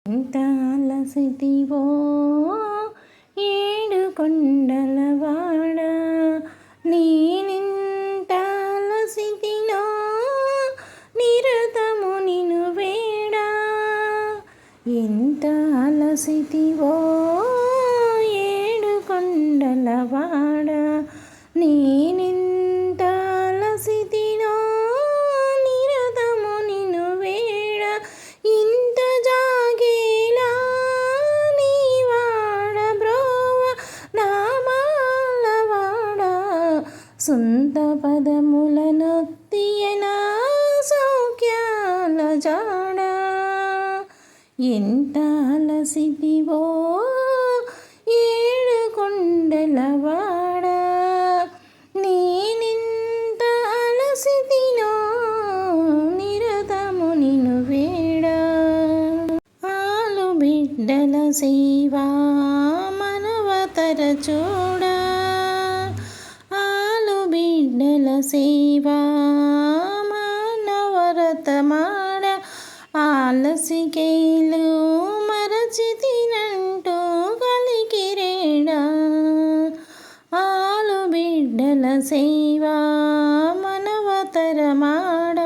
ఎంత అలసితివో ఏడు కొండలవాడ, నేనెంత అలసితినో నిరతము నిను వేడా. ఎంత అలసితివో ఏడు కొండలవాడ, నేనెంత అలసితినో నిరతము నిను వేడ. ఇంత జాగేలా నీవాడ బ్రోవ నామాలవాడ, సొంత పదముల నొత్తియన సౌఖ్యాల జాడ. ఎంత అలసితివో ఏడు కొండలవాడ, నేనెంత అలసితినో నిరతము నిను వేడ. ఆలు బిడ్డల సేవా మనవతర చూడ, ఆలు బిడ్డల సేవా మానవరత మాడ. ఆలసికేలు మరచితినంటూ కలికిరేడా, ఆలు బిడ్డల సేవా మనవతర మాడ.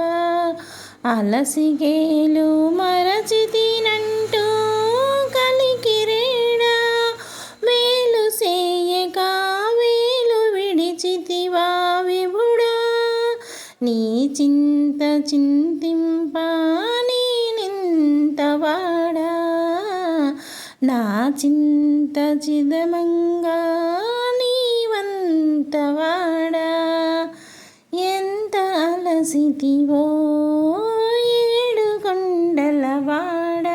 అలసికేలు మరచితినంటూ కలికిరేడా, వేలు సేయక వేలు విడిచితివా విభుడా. నీ చింత చింతింప నేనెంతవాడా, నా చింత చిదమంగా నీవంతవాడా. ఎంత అలసితివో ఏడు కొండలవాడ,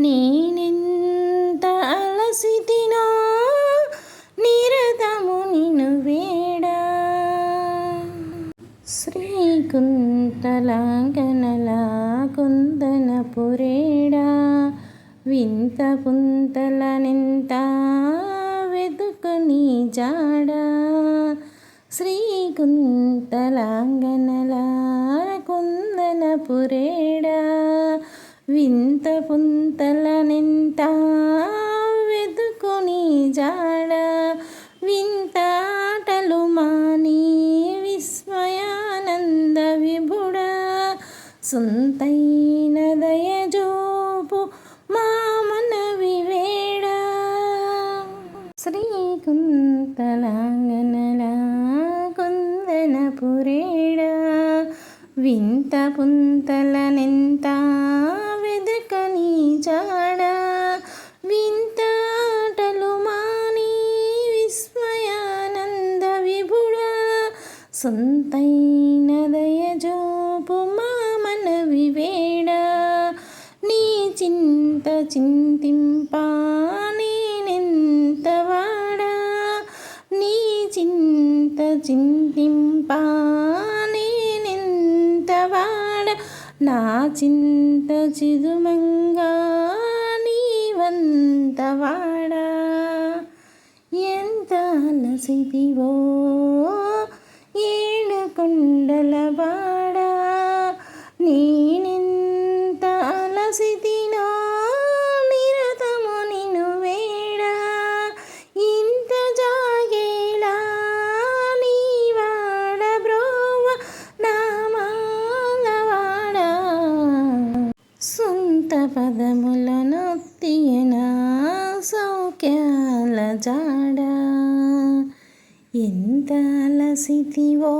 నేనెంత అలసితినో నిరతము నిను వేడా. శ్రీకుంతలాంగనల కుందన పురేడా, వింత పుంతలనెంత వెతుకని జాడ. శ్రీకుంతలాంగనల కుందన పురేడా, వింత పుంతలనెంత వెతుకుని జాడ. వింత ఆటలు మాని విస్మయానంద విభుడా, సొంతైన దయజోపు మా మనవి వేడా. శ్రీకుంతలాంగనల కుందన పురేడా, వింత పుంతలనెంత వెదకని జాడ. వింత ఆటలు మాని విస్మయానంద విభుడా, సొంతైన దయజోపు మా మనవి వేడా. నీ చింత చింతింప నేనెంతవాడా, నీ చింత చింతింప నేనెంతవాడ. నా చింత చిదుమంగా నీవంతవాడా. ఎంత అలసితివో ఏడు కొండలవాడ, నేనెంత అలసితినో నిరతము నిను వేడ. ఇంత జాగేలా నీవాడ బ్రోవ నామాలవాడ, సొంత పదముల నొత్తియన సౌఖ్యాల జాడ. ఎంత అలసితివో